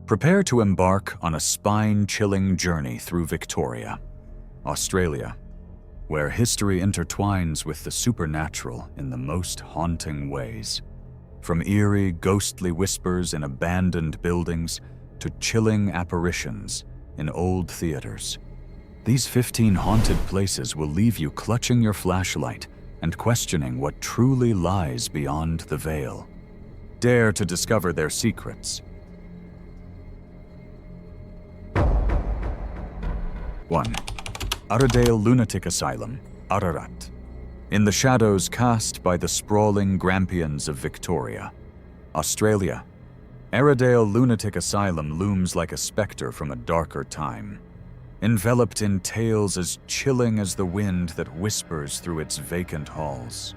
Prepare to embark on a spine-chilling journey through Victoria, Australia, where history intertwines with the supernatural in the most haunting ways. From eerie, ghostly whispers in abandoned buildings to chilling apparitions in old theaters. These 15 haunted places will leave you clutching your flashlight and questioning what truly lies beyond the veil. Dare to discover their secrets. 1. Aradale Lunatic Asylum, Ararat. In the shadows cast by the sprawling Grampians of Victoria, Australia, Aradale Lunatic Asylum looms like a specter from a darker time, enveloped in tales as chilling as the wind that whispers through its vacant halls.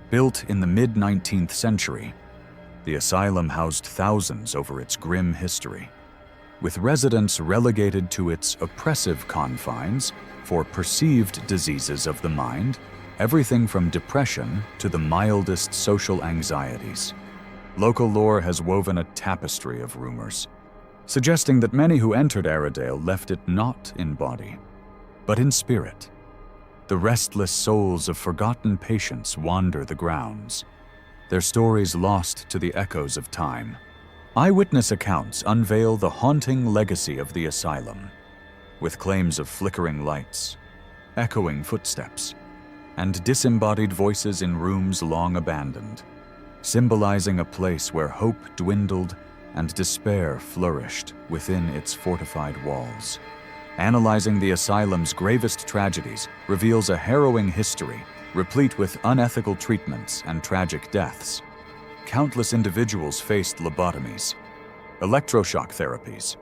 Built in the mid-19th century, the asylum housed thousands over its grim history, with residents relegated to its oppressive confines for perceived diseases of the mind, everything from depression to the mildest social anxieties. Local lore has woven a tapestry of rumors, suggesting that many who entered Aradale left it not in body, but in spirit. The restless souls of forgotten patients wander the grounds, their stories lost to the echoes of time. Eyewitness accounts unveil the haunting legacy of the asylum, with claims of flickering lights, echoing footsteps, and disembodied voices in rooms long abandoned, symbolizing a place where hope dwindled and despair flourished within its fortified walls. Analyzing the asylum's gravest tragedies reveals a harrowing history replete with unethical treatments and tragic deaths. Countless individuals faced lobotomies, electroshock therapies,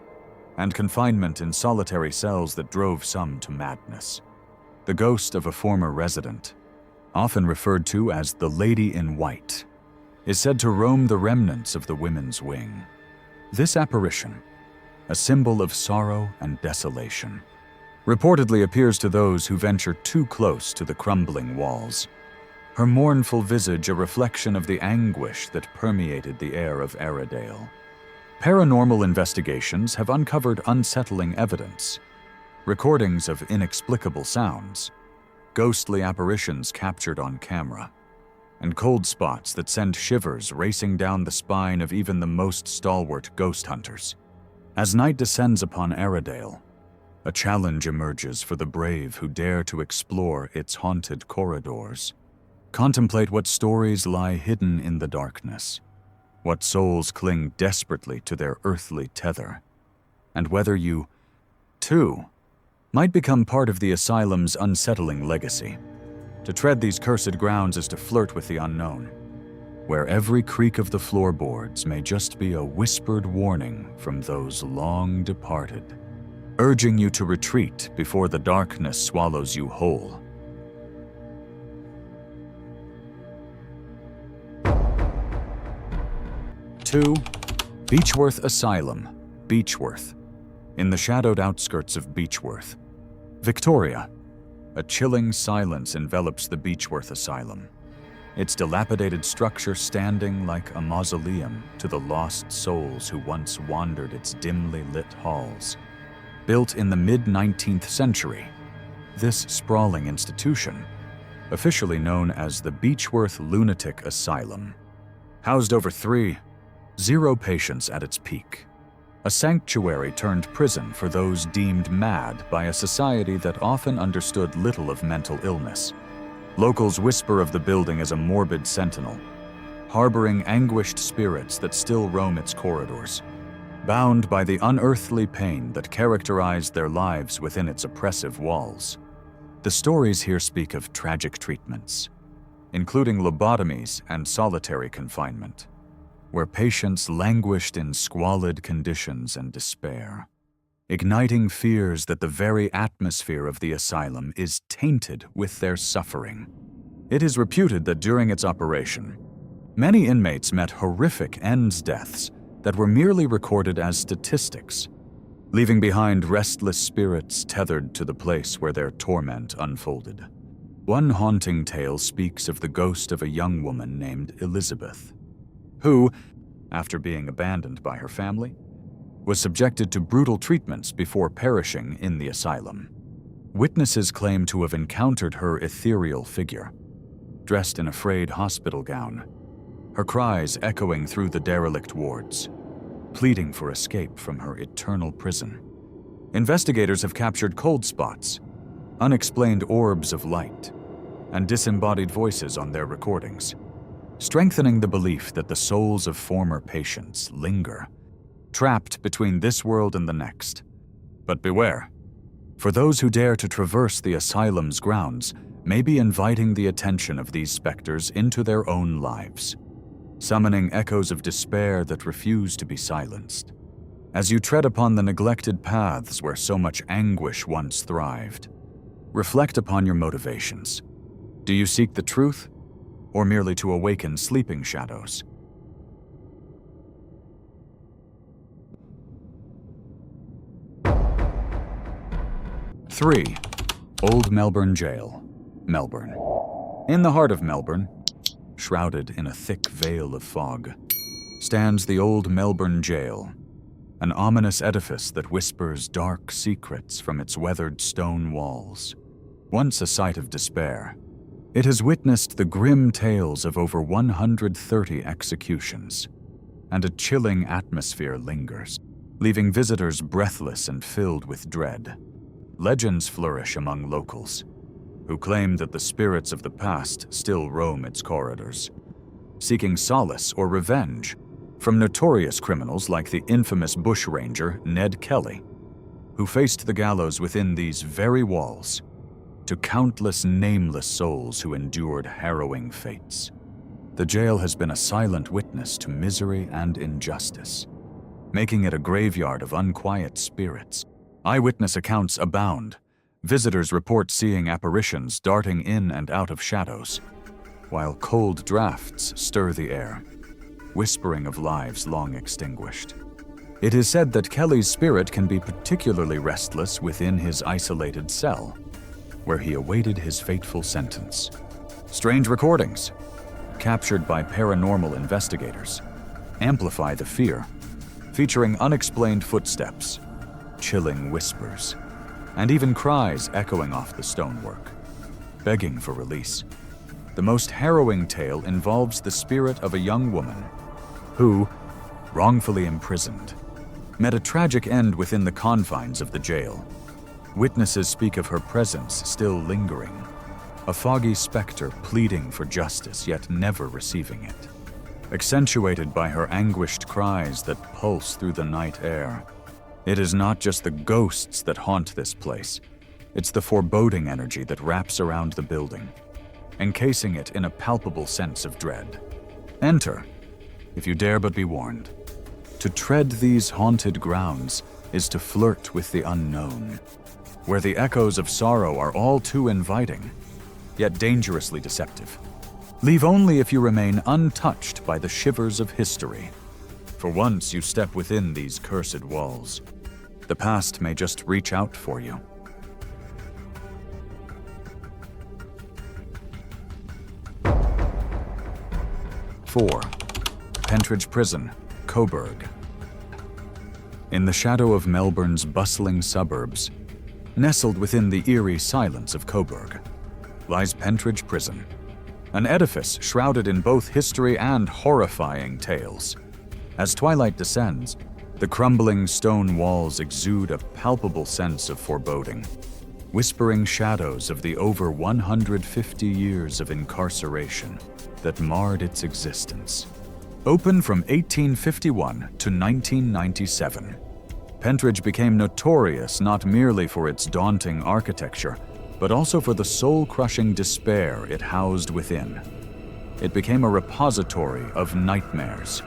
and confinement in solitary cells that drove some to madness. The ghost of a former resident, often referred to as the Lady in White, is said to roam the remnants of the women's wing. This apparition, a symbol of sorrow and desolation, reportedly appears to those who venture too close to the crumbling walls, her mournful visage a reflection of the anguish that permeated the air of Aradale. Paranormal investigations have uncovered unsettling evidence, recordings of inexplicable sounds, ghostly apparitions captured on camera, and cold spots that send shivers racing down the spine of even the most stalwart ghost hunters. As night descends upon Aradale, a challenge emerges for the brave who dare to explore its haunted corridors. Contemplate what stories lie hidden in the darkness, what souls cling desperately to their earthly tether, and whether you, too, might become part of the asylum's unsettling legacy. To tread these cursed grounds is to flirt with the unknown, where every creak of the floorboards may just be a whispered warning from those long departed, urging you to retreat before the darkness swallows you whole. Two, Beechworth Asylum, Beechworth. In the shadowed outskirts of Beechworth, Victoria, a chilling silence envelops the Beechworth Asylum, its dilapidated structure standing like a mausoleum to the lost souls who once wandered its dimly lit halls. Built in the mid-19th century, this sprawling institution, officially known as the Beechworth Lunatic Asylum, housed over 0 patients at its peak. A sanctuary turned prison for those deemed mad by a society that often understood little of mental illness. Locals whisper of the building as a morbid sentinel, harboring anguished spirits that still roam its corridors, bound by the unearthly pain that characterized their lives within its oppressive walls. The stories here speak of tragic treatments, including lobotomies and solitary confinement, where patients languished in squalid conditions and despair, igniting fears that the very atmosphere of the asylum is tainted with their suffering. It is reputed that during its operation, many inmates met horrific deaths that were merely recorded as statistics, leaving behind restless spirits tethered to the place where their torment unfolded. One haunting tale speaks of the ghost of a young woman named Elizabeth, who, after being abandoned by her family, was subjected to brutal treatments before perishing in the asylum. Witnesses claim to have encountered her ethereal figure, dressed in a frayed hospital gown, her cries echoing through the derelict wards, pleading for escape from her eternal prison. Investigators have captured cold spots, unexplained orbs of light, and disembodied voices on their recordings, strengthening the belief that the souls of former patients linger, trapped between this world and the next. But beware, for those who dare to traverse the asylum's grounds may be inviting the attention of these specters into their own lives, summoning echoes of despair that refuse to be silenced. As you tread upon the neglected paths where so much anguish once thrived, reflect upon your motivations. Do you seek the truth, or merely to awaken sleeping shadows? Three, Old Melbourne Gaol, Melbourne. In the heart of Melbourne, shrouded in a thick veil of fog, stands the Old Melbourne Gaol, an ominous edifice that whispers dark secrets from its weathered stone walls. Once a site of despair, it has witnessed the grim tales of over 130 executions, and a chilling atmosphere lingers, leaving visitors breathless and filled with dread. Legends flourish among locals, who claim that the spirits of the past still roam its corridors, seeking solace or revenge from notorious criminals like the infamous bushranger Ned Kelly, who faced the gallows within these very walls, to countless nameless souls who endured harrowing fates. The jail has been a silent witness to misery and injustice, making it a graveyard of unquiet spirits. Eyewitness accounts abound. Visitors report seeing apparitions darting in and out of shadows, while cold drafts stir the air, whispering of lives long extinguished. It is said that Kelly's spirit can be particularly restless within his isolated cell, where he awaited his fateful sentence. Strange recordings, captured by paranormal investigators, amplify the fear, featuring unexplained footsteps, chilling whispers, and even cries echoing off the stonework, begging for release. The most harrowing tale involves the spirit of a young woman who, wrongfully imprisoned, met a tragic end within the confines of the jail. Witnesses speak of her presence still lingering, a foggy specter pleading for justice yet never receiving it, accentuated by her anguished cries that pulse through the night air. It is not just the ghosts that haunt this place, it's the foreboding energy that wraps around the building, encasing it in a palpable sense of dread. Enter, if you dare but be warned. To tread these haunted grounds is to flirt with the unknown, where the echoes of sorrow are all too inviting, yet dangerously deceptive. Leave only if you remain untouched by the shivers of history. For once you step within these cursed walls, the past may just reach out for you. Four, Pentridge Prison, Coburg. In the shadow of Melbourne's bustling suburbs, nestled within the eerie silence of Coburg, lies Pentridge Prison, an edifice shrouded in both history and horrifying tales. As twilight descends, the crumbling stone walls exude a palpable sense of foreboding, whispering shadows of the over 150 years of incarceration that marred its existence. Open from 1851 to 1997, Pentridge became notorious not merely for its daunting architecture, but also for the soul-crushing despair it housed within. It became a repository of nightmares,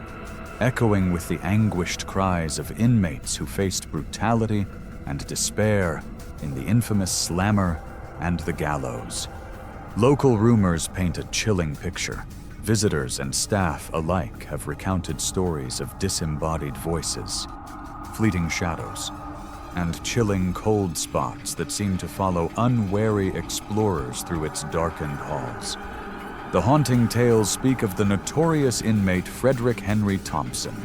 echoing with the anguished cries of inmates who faced brutality and despair in the infamous slammer and the gallows. Local rumors paint a chilling picture. Visitors and staff alike have recounted stories of disembodied voices, fleeting shadows, and chilling cold spots that seem to follow unwary explorers through its darkened halls. The haunting tales speak of the notorious inmate Frederick Henry Thompson,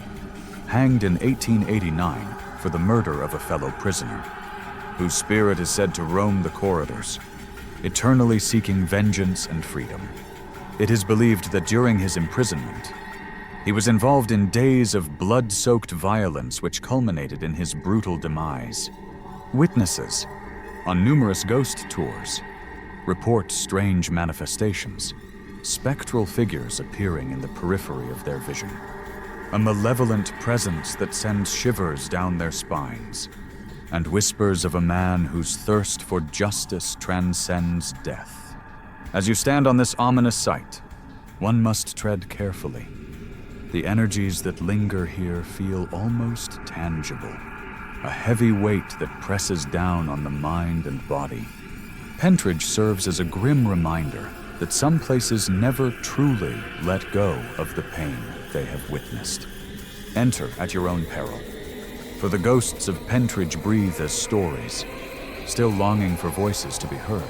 hanged in 1889 for the murder of a fellow prisoner, whose spirit is said to roam the corridors, eternally seeking vengeance and freedom. It is believed that during his imprisonment, he was involved in days of blood-soaked violence which culminated in his brutal demise. Witnesses, on numerous ghost tours, report strange manifestations, spectral figures appearing in the periphery of their vision. A malevolent presence that sends shivers down their spines, and whispers of a man whose thirst for justice transcends death. As you stand on this ominous site, one must tread carefully. The energies that linger here feel almost tangible, a heavy weight that presses down on the mind and body. Pentridge serves as a grim reminder that some places never truly let go of the pain they have witnessed. Enter at your own peril, for the ghosts of Pentridge breathe as stories, still longing for voices to be heard,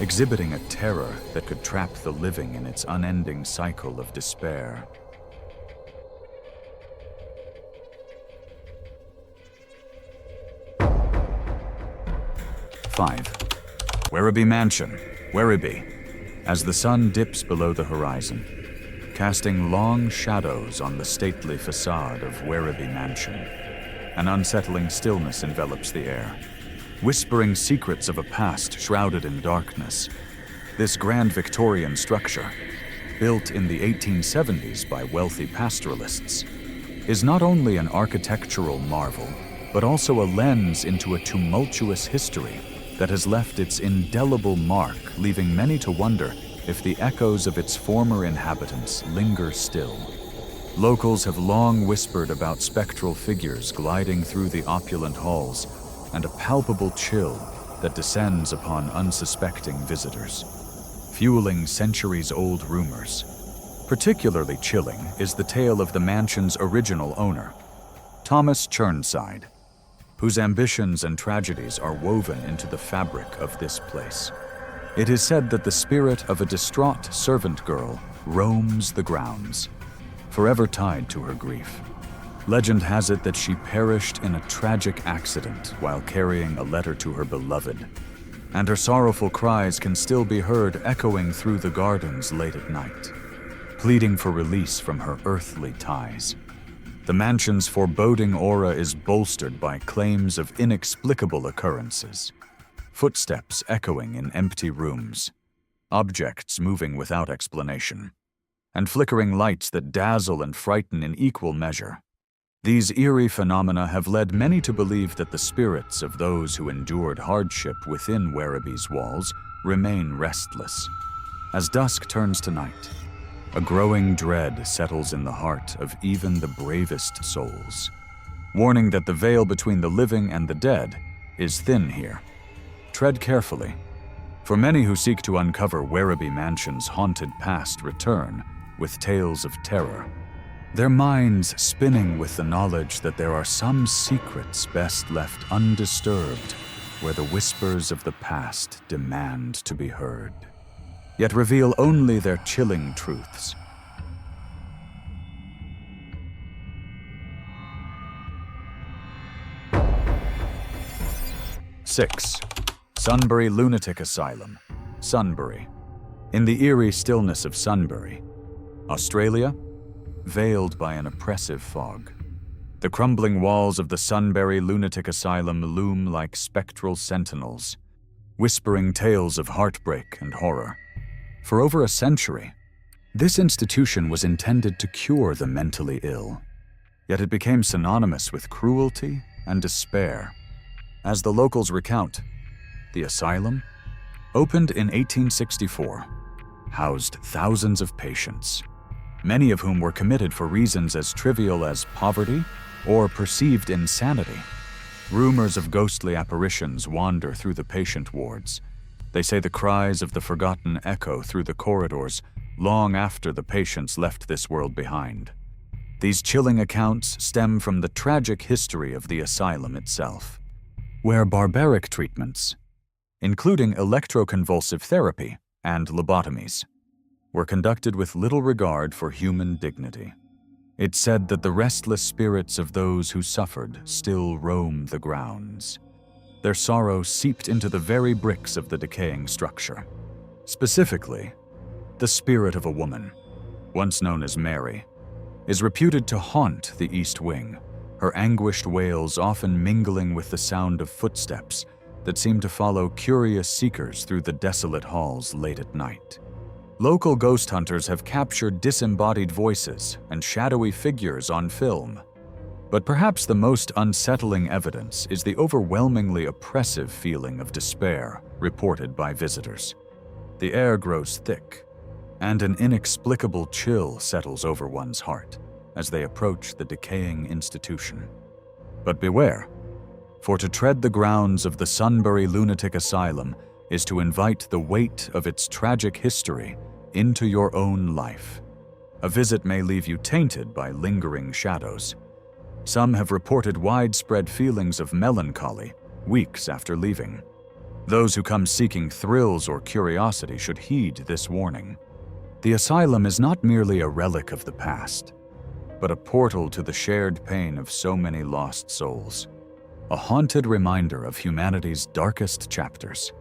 exhibiting a terror that could trap the living in its unending cycle of despair. Five. Werribee Mansion, Werribee, as the sun dips below the horizon, casting long shadows on the stately facade of Werribee Mansion. An unsettling stillness envelops the air, whispering secrets of a past shrouded in darkness. This grand Victorian structure, built in the 1870s by wealthy pastoralists, is not only an architectural marvel, but also a lens into a tumultuous history that has left its indelible mark, leaving many to wonder if the echoes of its former inhabitants linger still. Locals have long whispered about spectral figures gliding through the opulent halls and a palpable chill that descends upon unsuspecting visitors, fueling centuries-old rumors. Particularly chilling is the tale of the mansion's original owner, Thomas Churnside, whose ambitions and tragedies are woven into the fabric of this place. It is said that the spirit of a distraught servant girl roams the grounds, forever tied to her grief. Legend has it that she perished in a tragic accident while carrying a letter to her beloved, and her sorrowful cries can still be heard echoing through the gardens late at night, pleading for release from her earthly ties. The mansion's foreboding aura is bolstered by claims of inexplicable occurrences, footsteps echoing in empty rooms, objects moving without explanation, and flickering lights that dazzle and frighten in equal measure. These eerie phenomena have led many to believe that the spirits of those who endured hardship within Werribee's walls remain restless. As dusk turns to night, a growing dread settles in the heart of even the bravest souls, warning that the veil between the living and the dead is thin here. Tread carefully, for many who seek to uncover Werribee Mansion's haunted past return with tales of terror, their minds spinning with the knowledge that there are some secrets best left undisturbed where the whispers of the past demand to be heard, yet reveal only their chilling truths. Six. Sunbury Lunatic Asylum, Sunbury. In the eerie stillness of Sunbury, Australia, veiled by an oppressive fog, the crumbling walls of the Sunbury Lunatic Asylum loom like spectral sentinels, whispering tales of heartbreak and horror. For over a century, this institution was intended to cure the mentally ill, yet it became synonymous with cruelty and despair. As the locals recount, the asylum, opened in 1864, housed thousands of patients, many of whom were committed for reasons as trivial as poverty or perceived insanity. Rumors of ghostly apparitions wander through the patient wards. They say the cries of the forgotten echo through the corridors long after the patients left this world behind. These chilling accounts stem from the tragic history of the asylum itself, where barbaric treatments, including electroconvulsive therapy and lobotomies, were conducted with little regard for human dignity. It's said that the restless spirits of those who suffered still roam the grounds. Their sorrow seeped into the very bricks of the decaying structure. Specifically, the spirit of a woman, once known as Mary, is reputed to haunt the East Wing, her anguished wails often mingling with the sound of footsteps that seem to follow curious seekers through the desolate halls late at night. Local ghost hunters have captured disembodied voices and shadowy figures on film. But perhaps the most unsettling evidence is the overwhelmingly oppressive feeling of despair reported by visitors. The air grows thick, and an inexplicable chill settles over one's heart as they approach the decaying institution. But beware, for to tread the grounds of the Sunbury Lunatic Asylum is to invite the weight of its tragic history into your own life. A visit may leave you tainted by lingering shadows. Some have reported widespread feelings of melancholy weeks after leaving. Those who come seeking thrills or curiosity should heed this warning. The asylum is not merely a relic of the past, but a portal to the shared pain of so many lost souls, a haunted reminder of humanity's darkest chapters.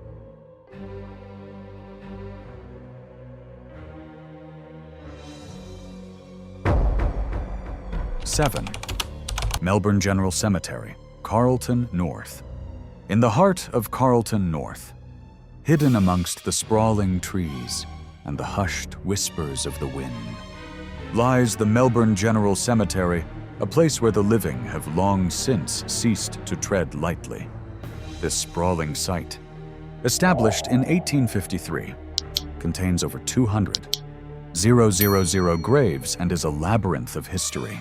Seven. Melbourne General Cemetery, Carlton North. In the heart of Carlton North, hidden amongst the sprawling trees and the hushed whispers of the wind, lies the Melbourne General Cemetery, a place where the living have long since ceased to tread lightly. This sprawling site, established in 1853, contains over 200,000 graves and is a labyrinth of history.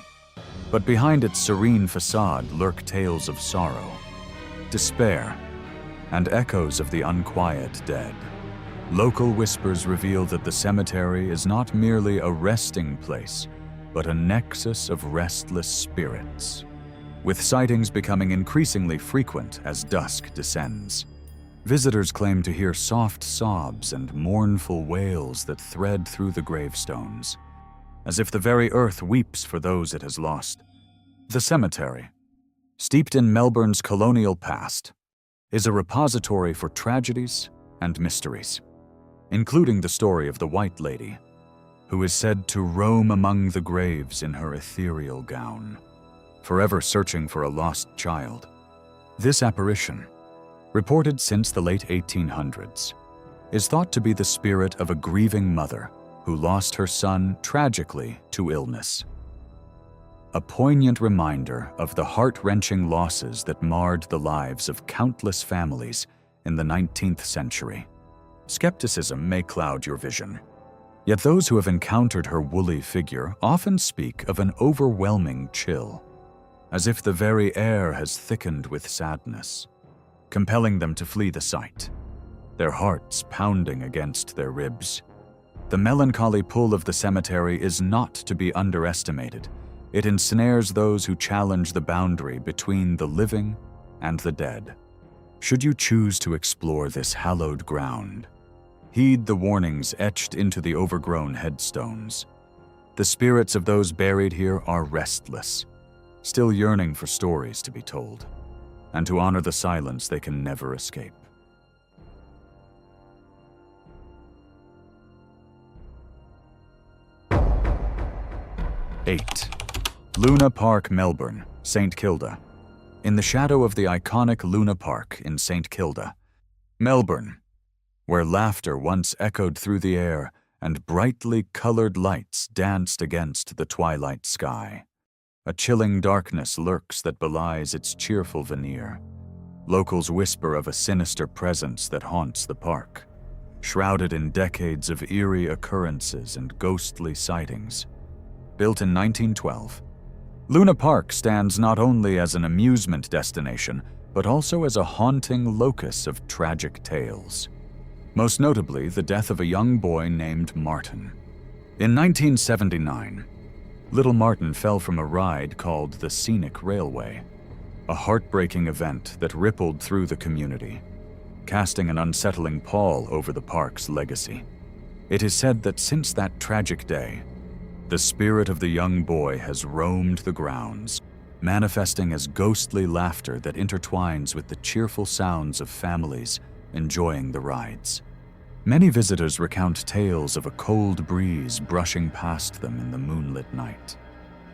But behind its serene facade lurk tales of sorrow, despair, and echoes of the unquiet dead. Local whispers reveal that the cemetery is not merely a resting place, but a nexus of restless spirits, with sightings becoming increasingly frequent as dusk descends. Visitors claim to hear soft sobs and mournful wails that thread through the gravestones, as if the very earth weeps for those it has lost. The cemetery, steeped in Melbourne's colonial past, is a repository for tragedies and mysteries, including the story of the White Lady, who is said to roam among the graves in her ethereal gown, forever searching for a lost child. This apparition, reported since the late 1800s, is thought to be the spirit of a grieving mother who lost her son tragically to illness. A poignant reminder of the heart-wrenching losses that marred the lives of countless families in the 19th century. Skepticism may cloud your vision, yet those who have encountered her woolly figure often speak of an overwhelming chill, as if the very air has thickened with sadness, compelling them to flee the site, their hearts pounding against their ribs. The melancholy pull of the cemetery is not to be underestimated. It ensnares those who challenge the boundary between the living and the dead. Should you choose to explore this hallowed ground, heed the warnings etched into the overgrown headstones. The spirits of those buried here are restless, still yearning for stories to be told, and to honor the silence they can never escape. 8. Luna Park, Melbourne, St Kilda. In the shadow of the iconic Luna Park in St Kilda, Melbourne, where laughter once echoed through the air and brightly colored lights danced against the twilight sky, a chilling darkness lurks that belies its cheerful veneer. Locals whisper of a sinister presence that haunts the park, shrouded in decades of eerie occurrences and ghostly sightings. Built in 1912, Luna Park stands not only as an amusement destination, but also as a haunting locus of tragic tales. Most notably, the death of a young boy named Martin. In 1979, little Martin fell from a ride called the Scenic Railway, a heartbreaking event that rippled through the community, casting an unsettling pall over the park's legacy. It is said that since that tragic day, The spirit of the young boy has roamed the grounds, manifesting as ghostly laughter that intertwines with the cheerful sounds of families enjoying the rides. Many visitors recount tales of a cold breeze brushing past them in the moonlit night,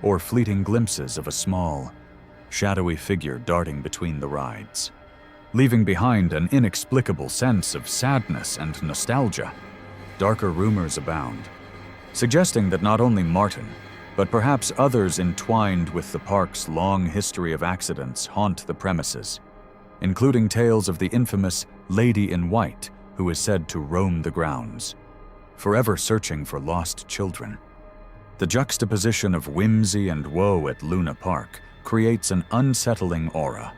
or fleeting glimpses of a small, shadowy figure darting between the rides, leaving behind an inexplicable sense of sadness and nostalgia. Darker rumors abound, suggesting that not only Martin, but perhaps others entwined with the park's long history of accidents haunt the premises, including tales of the infamous Lady in White, who is said to roam the grounds, forever searching for lost children. The juxtaposition of whimsy and woe at Luna Park creates an unsettling aura,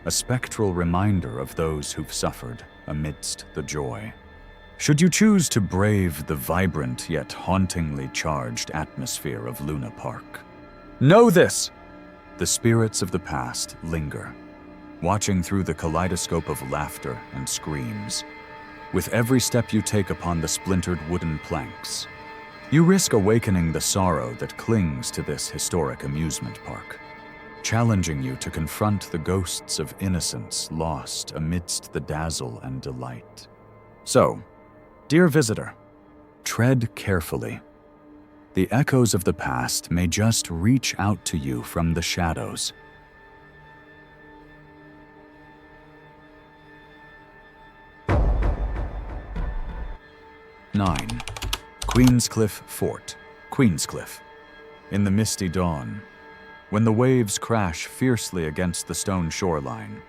a spectral reminder of those who've suffered amidst the joy. Should you choose to brave the vibrant yet hauntingly charged atmosphere of Luna Park, know this: the spirits of the past linger, watching through the kaleidoscope of laughter and screams. With every step you take upon the splintered wooden planks, you risk awakening the sorrow that clings to this historic amusement park, challenging you to confront the ghosts of innocence lost amidst the dazzle and delight. So, dear visitor, tread carefully. The echoes of the past may just reach out to you from the shadows. Nine. Queenscliff Fort, Queenscliff. In the misty dawn, when the waves crash fiercely against the stone shoreline,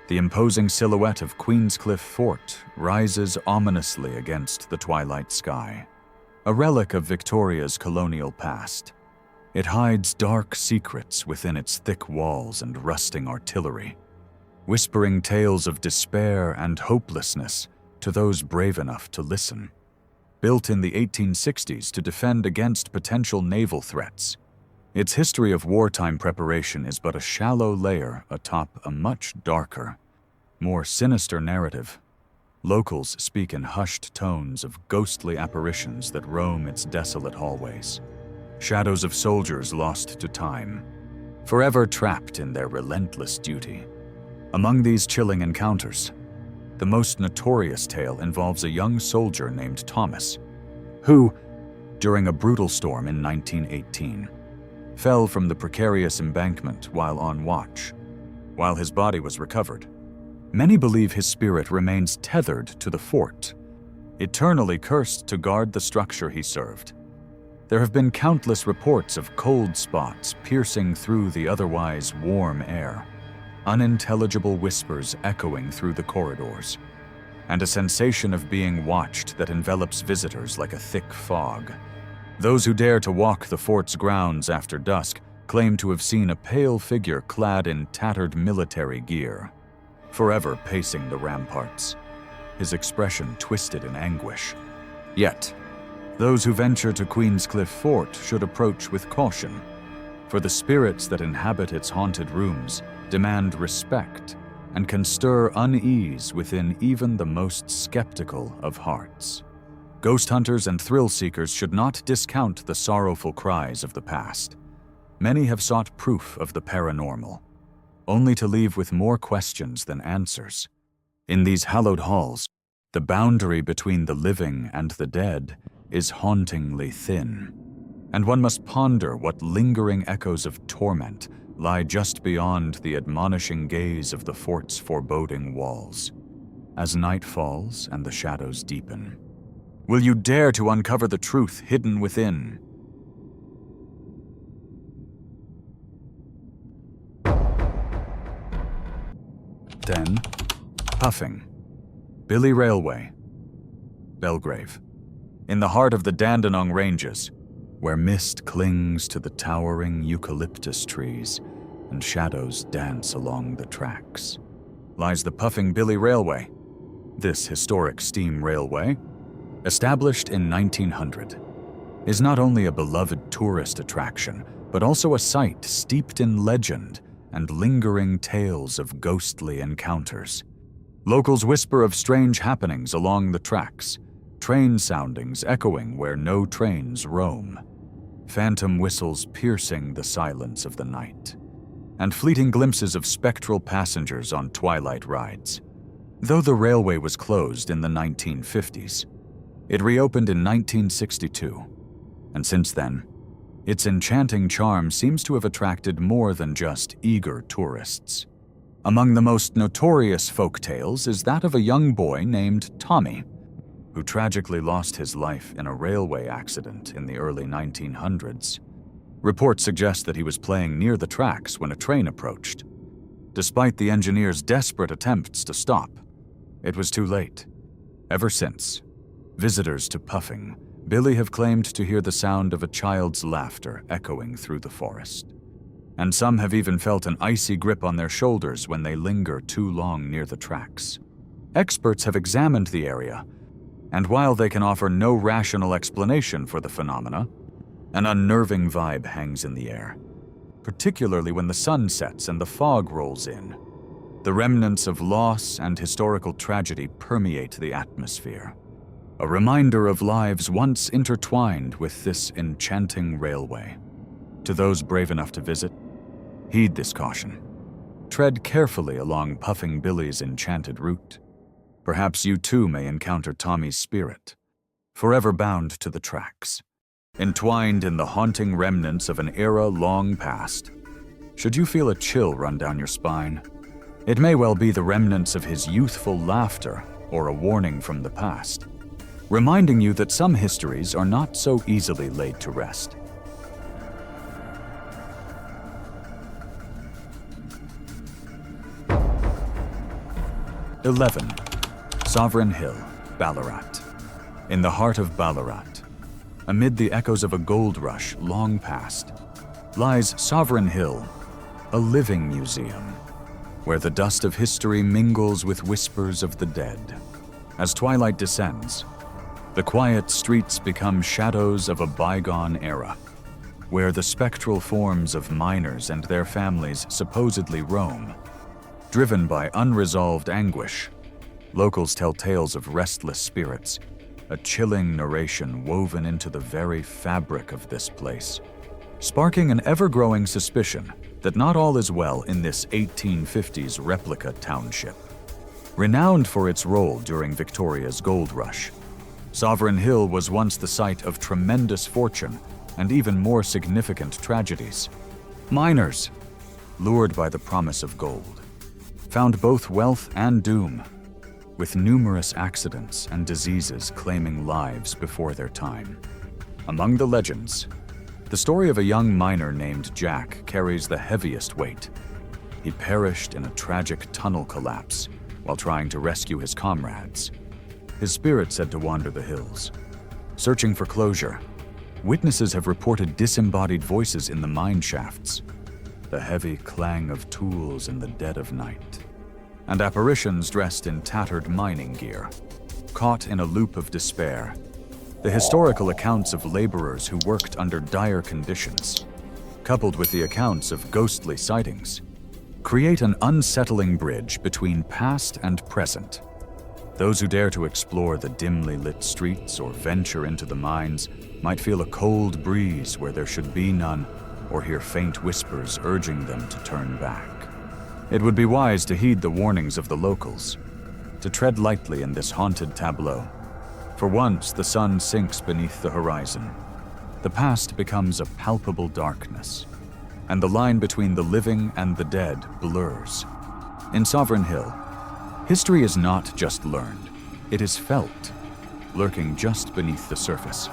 the imposing silhouette of Queenscliff Fort rises ominously against the twilight sky, a relic of Victoria's colonial past. It hides dark secrets within its thick walls and rusting artillery, whispering tales of despair and hopelessness to those brave enough to listen. Built in the 1860s to defend against potential naval threats, its history of wartime preparation is but a shallow layer atop a much darker, more sinister narrative. Locals speak in hushed tones of ghostly apparitions that roam its desolate hallways, shadows of soldiers lost to time, forever trapped in their relentless duty. Among these chilling encounters, the most notorious tale involves a young soldier named Thomas, who, during a brutal storm in 1918, fell from the precarious embankment while on watch. While his body was recovered, many believe his spirit remains tethered to the fort, eternally cursed to guard the structure he served. There have been countless reports of cold spots piercing through the otherwise warm air, unintelligible whispers echoing through the corridors, and a sensation of being watched that envelops visitors like a thick fog. Those who dare to walk the fort's grounds after dusk claim to have seen a pale figure clad in tattered military gear, forever pacing the ramparts, his expression twisted in anguish. Yet, those who venture to Queenscliff Fort should approach with caution, for the spirits that inhabit its haunted rooms demand respect and can stir unease within even the most skeptical of hearts. Ghost hunters and thrill seekers should not discount the sorrowful cries of the past. Many have sought proof of the paranormal, only to leave with more questions than answers. In these hallowed halls, the boundary between the living and the dead is hauntingly thin, and one must ponder what lingering echoes of torment lie just beyond the admonishing gaze of the fort's foreboding walls. As night falls and the shadows deepen, will you dare to uncover the truth hidden within? Then, Puffing, Billy Railway, Belgrave. In the heart of the Dandenong Ranges, where mist clings to the towering eucalyptus trees and shadows dance along the tracks, lies the Puffing Billy Railway. This historic steam railway, established in 1900, is not only a beloved tourist attraction, but also a site steeped in legend and lingering tales of ghostly encounters. Locals whisper of strange happenings along the tracks, train soundings echoing where no trains roam. phantom whistles piercing the silence of the night, and fleeting glimpses of spectral passengers on twilight rides. Though the railway was closed in the 1950s, it reopened in 1962, and since then, its enchanting charm seems to have attracted more than just eager tourists. Among the most notorious folk tales is that of a young boy named Tommy, who tragically lost his life in a railway accident in the early 1900s. Reports suggest that he was playing near the tracks when a train approached. Despite the engineer's desperate attempts to stop, it was too late. Ever since, visitors to Puffing, Billy have claimed to hear the sound of a child's laughter echoing through the forest. And some have even felt an icy grip on their shoulders when they linger too long near the tracks. Experts have examined the area, and while they can offer no rational explanation for the phenomena, an unnerving vibe hangs in the air, particularly when the sun sets and the fog rolls in. The remnants of loss and historical tragedy permeate the atmosphere, a reminder of lives once intertwined with this enchanting railway. To those brave enough to visit, heed this caution. Tread carefully along Puffing Billy's enchanted route. Perhaps you too may encounter Tommy's spirit, forever bound to the tracks, entwined in the haunting remnants of an era long past. Should you feel a chill run down your spine, it may well be the remnants of his youthful laughter or a warning from the past, reminding you that some histories are not so easily laid to rest. (11) Sovereign Hill, Ballarat. In the heart of Ballarat, amid the echoes of a gold rush long past, lies Sovereign Hill, a living museum, where the dust of history mingles with whispers of the dead. As twilight descends, the quiet streets become shadows of a bygone era, where the spectral forms of miners and their families supposedly roam. Driven by unresolved anguish, locals tell tales of restless spirits, a chilling narration woven into the very fabric of this place, sparking an ever-growing suspicion that not all is well in this 1850s replica township. Renowned for its role during Victoria's gold rush, Sovereign Hill was once the site of tremendous fortune and even more significant tragedies. Miners, lured by the promise of gold, found both wealth and doom, with numerous accidents and diseases claiming lives before their time. Among the legends, the story of a young miner named Jack carries the heaviest weight. He perished in a tragic tunnel collapse while trying to rescue his comrades. His spirit said to wander the hills, searching for closure. Witnesses have reported disembodied voices in the mine shafts, the heavy clang of tools in the dead of night, and apparitions dressed in tattered mining gear. Caught in a loop of despair, the historical accounts of laborers who worked under dire conditions, coupled with the accounts of ghostly sightings, create an unsettling bridge between past and present. Those who dare to explore the dimly lit streets or venture into the mines might feel a cold breeze where there should be none, or hear faint whispers urging them to turn back. It would be wise to heed the warnings of the locals, to tread lightly in this haunted tableau. For once the sun sinks beneath the horizon, the past becomes a palpable darkness, and the line between the living and the dead blurs. In Sovereign Hill, history is not just learned, it is felt, lurking just beneath the surface,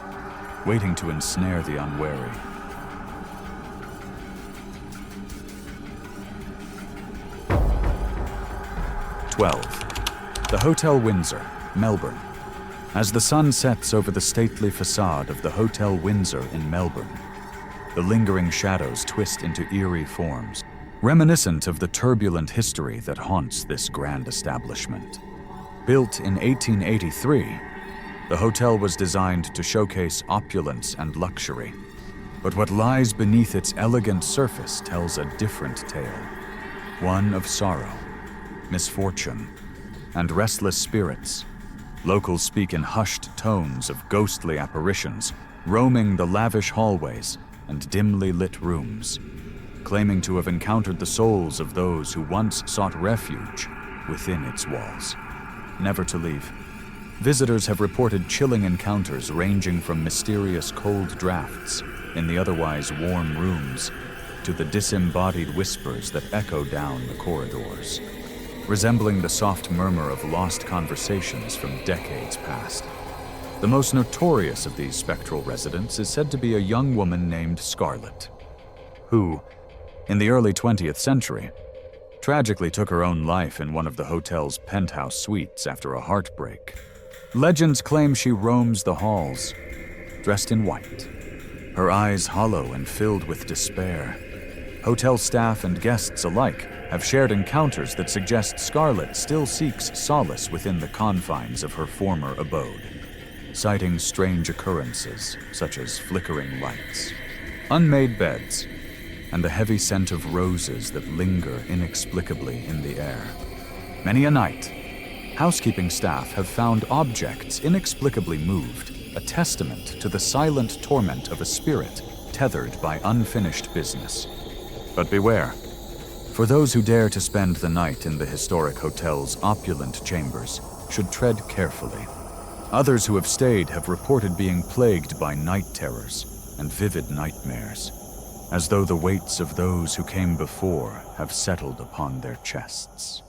waiting to ensnare the unwary. The Hotel Windsor, Melbourne. As the sun sets over the stately facade of the Hotel Windsor in Melbourne, the lingering shadows twist into eerie forms, reminiscent of the turbulent history that haunts this grand establishment. Built in 1883, the hotel was designed to showcase opulence and luxury, but what lies beneath its elegant surface tells a different tale, one of sorrow, misfortune, and restless spirits. Locals speak in hushed tones of ghostly apparitions roaming the lavish hallways and dimly lit rooms, claiming to have encountered the souls of those who once sought refuge within its walls, never to leave. Visitors have reported chilling encounters ranging from mysterious cold drafts in the otherwise warm rooms to the disembodied whispers that echo down the corridors, resembling the soft murmur of lost conversations from decades past. The most notorious of these spectral residents is said to be a young woman named Scarlett, who, in the early 20th century, tragically took her own life in one of the hotel's penthouse suites after a heartbreak. Legends claim she roams the halls, dressed in white, her eyes hollow and filled with despair. Hotel staff and guests alike have shared encounters that suggest Scarlett still seeks solace within the confines of her former abode, citing strange occurrences such as flickering lights, unmade beds, and the heavy scent of roses that linger inexplicably in the air. Many a night, housekeeping staff have found objects inexplicably moved, a testament to the silent torment of a spirit tethered by unfinished business. But beware, for those who dare to spend the night in the historic hotel's opulent chambers should tread carefully. Others who have stayed have reported being plagued by night terrors and vivid nightmares, as though the weights of those who came before have settled upon their chests.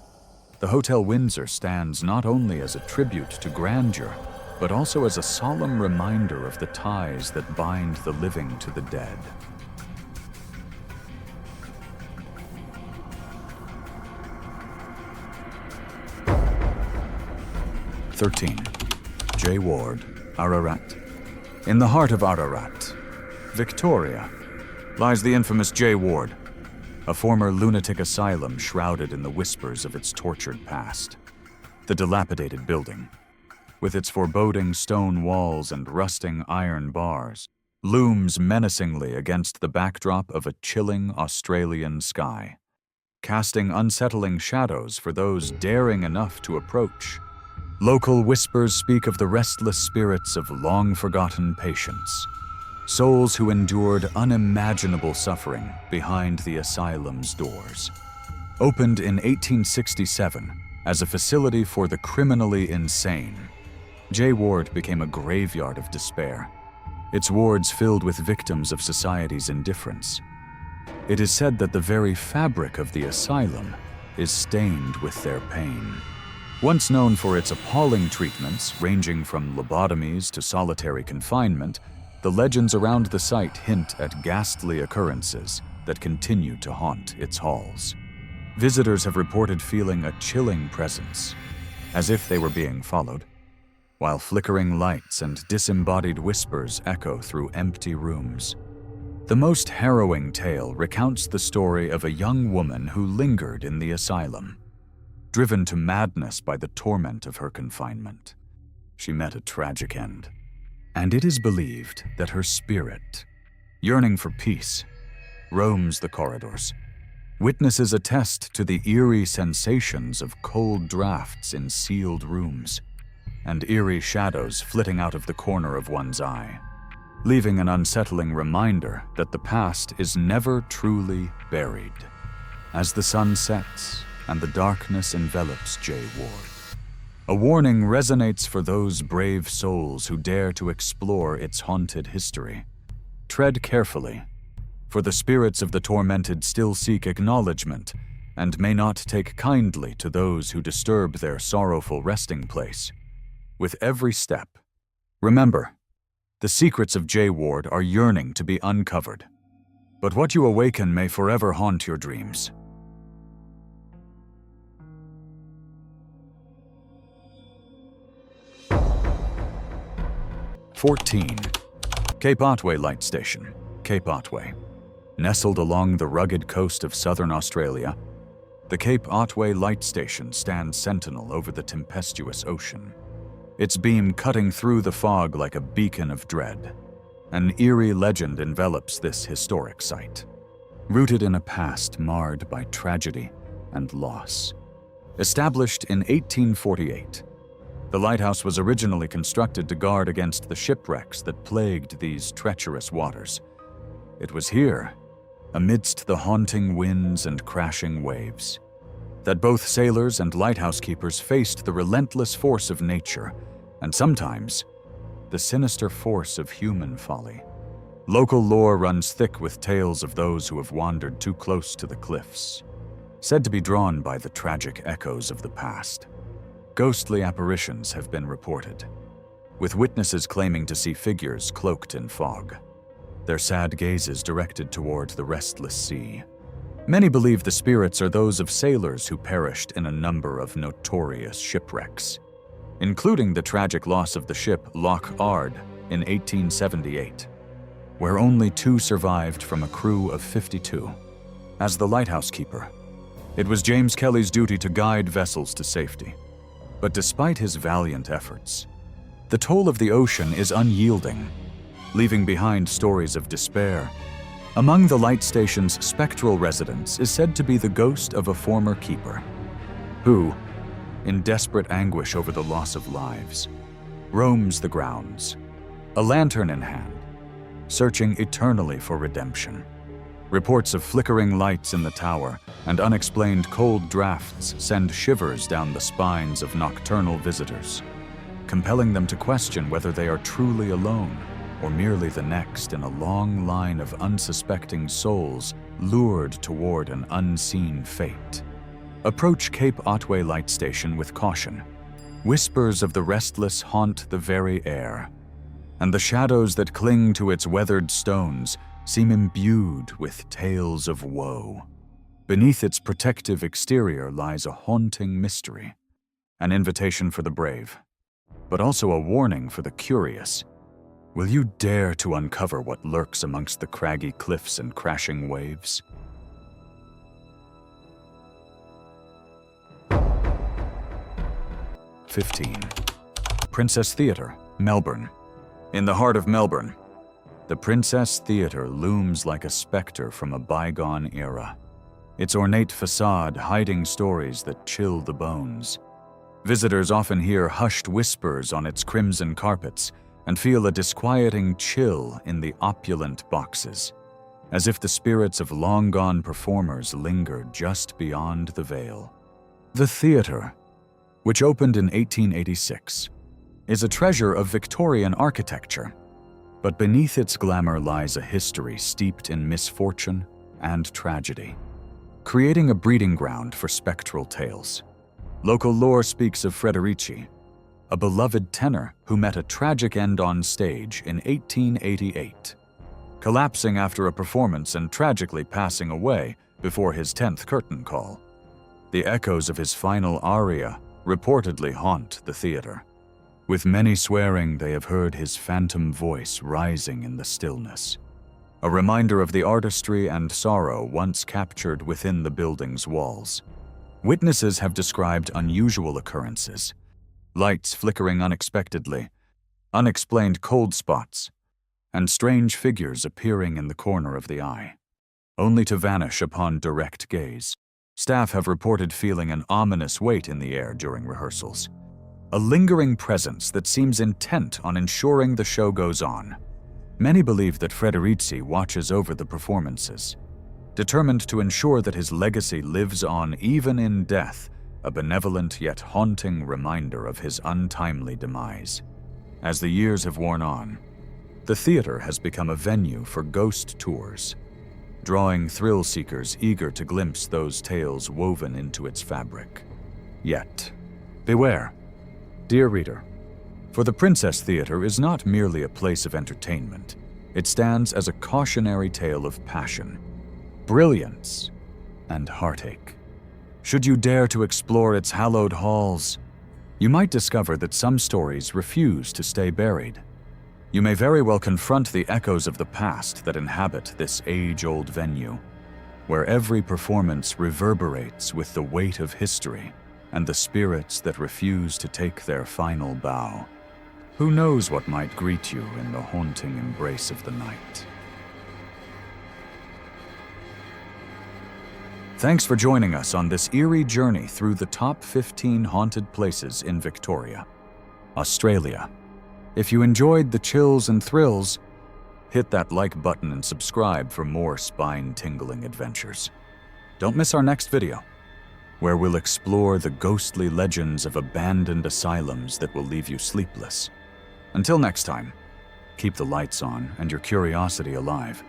The Hotel Windsor stands not only as a tribute to grandeur, but also as a solemn reminder of the ties that bind the living to the dead. 13. J. Ward, Ararat. In the heart of Ararat, Victoria, lies the infamous J. Ward, a former lunatic asylum shrouded in the whispers of its tortured past. The dilapidated building, with its foreboding stone walls and rusting iron bars, looms menacingly against the backdrop of a chilling Australian sky, casting unsettling shadows for those daring enough to approach. Local whispers speak of the restless spirits of long-forgotten patients, souls who endured unimaginable suffering behind the asylum's doors. Opened in 1867 as a facility for the criminally insane, J. Ward became a graveyard of despair, its wards filled with victims of society's indifference. It is said that the very fabric of the asylum is stained with their pain. Once known for its appalling treatments, ranging from lobotomies to solitary confinement, the legends around the site hint at ghastly occurrences that continue to haunt its halls. Visitors have reported feeling a chilling presence, as if they were being followed, while flickering lights and disembodied whispers echo through empty rooms. The most harrowing tale recounts the story of a young woman who lingered in the asylum, driven to madness by the torment of her confinement. She met a tragic end, and it is believed that her spirit, yearning for peace, roams the corridors. Witnesses attest to the eerie sensations of cold drafts in sealed rooms, and eerie shadows flitting out of the corner of one's eye, leaving an unsettling reminder that the past is never truly buried. As the sun sets and the darkness envelops J. Ward, a warning resonates for those brave souls who dare to explore its haunted history. Tread carefully, for the spirits of the tormented still seek acknowledgement and may not take kindly to those who disturb their sorrowful resting place. With every step, remember, the secrets of J. Ward are yearning to be uncovered, but what you awaken may forever haunt your dreams. 14. Cape Otway Light Station, Cape Otway. Nestled along the rugged coast of southern Australia, the Cape Otway Light Station stands sentinel over the tempestuous ocean, its beam cutting through the fog like a beacon of dread. An eerie legend envelops this historic site, rooted in a past marred by tragedy and loss. Established in 1848, the lighthouse was originally constructed to guard against the shipwrecks that plagued these treacherous waters. It was here, amidst the haunting winds and crashing waves, that both sailors and lighthouse keepers faced the relentless force of nature, and sometimes the sinister force of human folly. Local lore runs thick with tales of those who have wandered too close to the cliffs, said to be drawn by the tragic echoes of the past. Ghostly apparitions have been reported, with witnesses claiming to see figures cloaked in fog, their sad gazes directed toward the restless sea. Many believe the spirits are those of sailors who perished in a number of notorious shipwrecks, including the tragic loss of the ship Loch Ard in 1878, where only 2 survived from a crew of 52. As the lighthouse keeper, it was James Kelly's duty to guide vessels to safety. But despite his valiant efforts, the toll of the ocean is unyielding, leaving behind stories of despair. Among the light station's spectral residents is said to be the ghost of a former keeper, who, in desperate anguish over the loss of lives, roams the grounds, a lantern in hand, searching eternally for redemption. Reports of flickering lights in the tower and unexplained cold drafts send shivers down the spines of nocturnal visitors, compelling them to question whether they are truly alone or merely the next in a long line of unsuspecting souls lured toward an unseen fate. Approach Cape Otway Light Station with caution. Whispers of the restless haunt the very air, and the shadows that cling to its weathered stones seem imbued with tales of woe. Beneath its protective exterior lies a haunting mystery, an invitation for the brave, but also a warning for the curious. Will you dare to uncover what lurks amongst the craggy cliffs and crashing waves? Princess Theatre, Melbourne. In the heart of Melbourne, the Princess Theatre looms like a specter from a bygone era, its ornate facade hiding stories that chill the bones. Visitors often hear hushed whispers on its crimson carpets and feel a disquieting chill in the opulent boxes, as if the spirits of long-gone performers linger just beyond the veil. The theatre, which opened in 1886, is a treasure of Victorian architecture, but beneath its glamour lies a history steeped in misfortune and tragedy, creating a breeding ground for spectral tales. Local lore speaks of Frederici, a beloved tenor who met a tragic end on stage in 1888, collapsing after a performance and tragically passing away before his 10th curtain call. The echoes of his final aria reportedly haunt the theatre. With many swearing they have heard his phantom voice rising in the stillness, a reminder of the artistry and sorrow once captured within the building's walls. Witnesses have described unusual occurrences, lights flickering unexpectedly, unexplained cold spots, and strange figures appearing in the corner of the eye, only to vanish upon direct gaze. Staff have reported feeling an ominous weight in the air during rehearsals, a lingering presence that seems intent on ensuring the show goes on. Many believe that Frederici watches over the performances, determined to ensure that his legacy lives on even in death, a benevolent yet haunting reminder of his untimely demise. As the years have worn on, the theatre has become a venue for ghost tours, drawing thrill-seekers eager to glimpse those tales woven into its fabric. Yet, beware, dear reader, for the Princess Theatre is not merely a place of entertainment. It stands as a cautionary tale of passion, brilliance, and heartache. Should you dare to explore its hallowed halls, you might discover that some stories refuse to stay buried. You may very well confront the echoes of the past that inhabit this age-old venue, where every performance reverberates with the weight of history and the spirits that refuse to take their final bow. Who knows what might greet you in the haunting embrace of the night? Thanks for joining us on this eerie journey through the top 15 haunted places in Victoria, Australia. If you enjoyed the chills and thrills, hit that like button and subscribe for more spine-tingling adventures. Don't miss our next video, where we'll explore the ghostly legends of abandoned asylums that will leave you sleepless. Until next time, keep the lights on and your curiosity alive.